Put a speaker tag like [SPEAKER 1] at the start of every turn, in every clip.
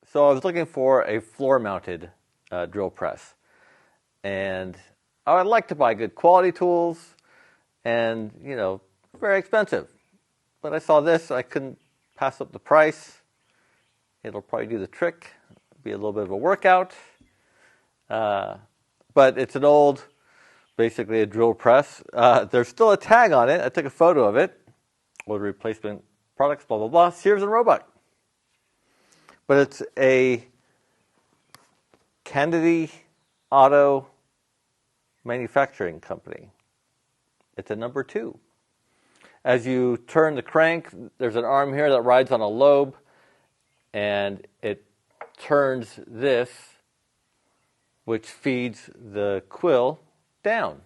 [SPEAKER 1] So I was looking for a floor-mounted drill press, and I would like to buy good quality tools, and very expensive. But I saw this, I couldn't pass up the price. It'll probably do the trick. It'll be a little bit of a workout, but it's an old, basically a drill press. There's still a tag on it. I took a photo of it. With replacement products, blah blah blah. Sears and Roebuck. But it's a Cannedy Otto manufacturing company. It's a number 2. As you turn the crank, there's an arm here that rides on a lobe, and it turns this, which feeds the quill down.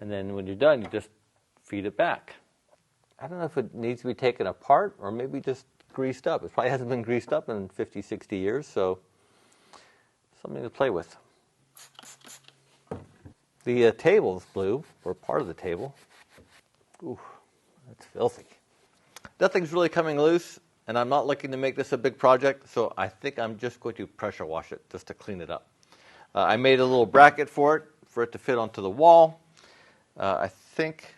[SPEAKER 1] And then when you're done, you just feed it back. I don't know if it needs to be taken apart or maybe just greased up. It probably hasn't been greased up in 50, 60 years, so something to play with. The table's blue, or part of the table. Ooh, that's filthy. Nothing's really coming loose, and I'm not looking to make this a big project, so I think I'm just going to pressure wash it just to clean it up. I made a little bracket for it to fit onto the wall. I think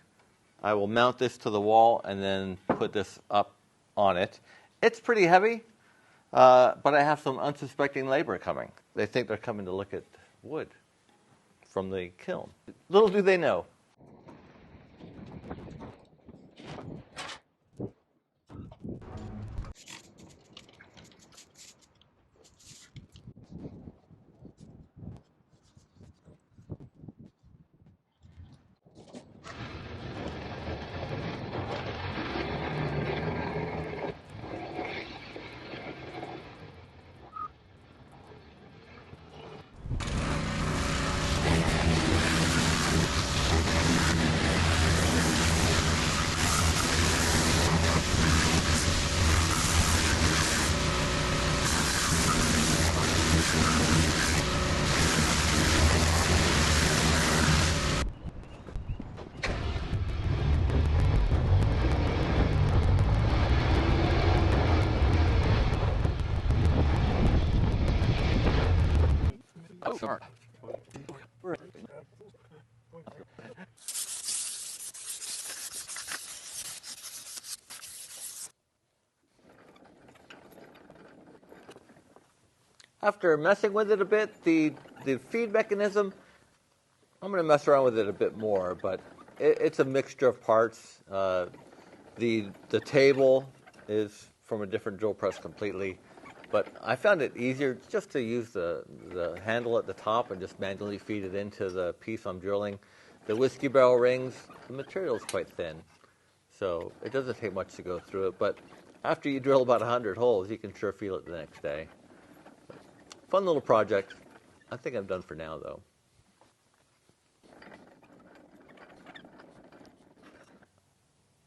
[SPEAKER 1] I will mount this to the wall and then put this up on it. It's pretty heavy, but I have some unsuspecting labor coming. They think they're coming to look at wood from the kiln. Little do they know. Oh, smart. After messing with it a bit, the feed mechanism, I'm going to mess around with it a bit more, but it's a mixture of parts. The table is from a different drill press completely, but I found it easier just to use the handle at the top and just manually feed it into the piece I'm drilling. The whiskey barrel rings, the material is quite thin, so it doesn't take much to go through it, but after you drill about 100 holes, you can sure feel it the next day. Fun little project. I think I'm done for now, though.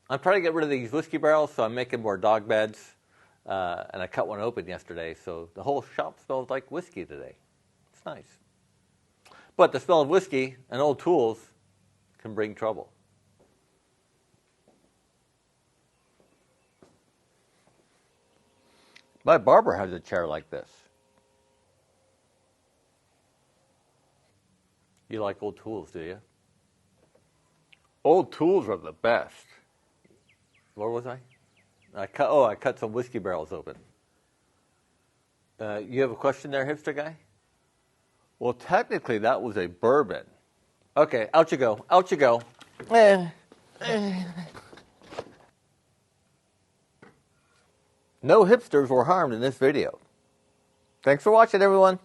[SPEAKER 1] I'm trying to get rid of these whiskey barrels, so I'm making more dog beds. And I cut one open yesterday, so the whole shop smells like whiskey today. It's nice. But the smell of whiskey and old tools can bring trouble. My barber has a chair like this. You like old tools, do you? Old tools are the best. Where was I? I cut some whiskey barrels open. You have a question there, hipster guy? Well, technically, that was a bourbon. Okay, out you go. Out you go. No hipsters were harmed in this video. Thanks for watching, everyone.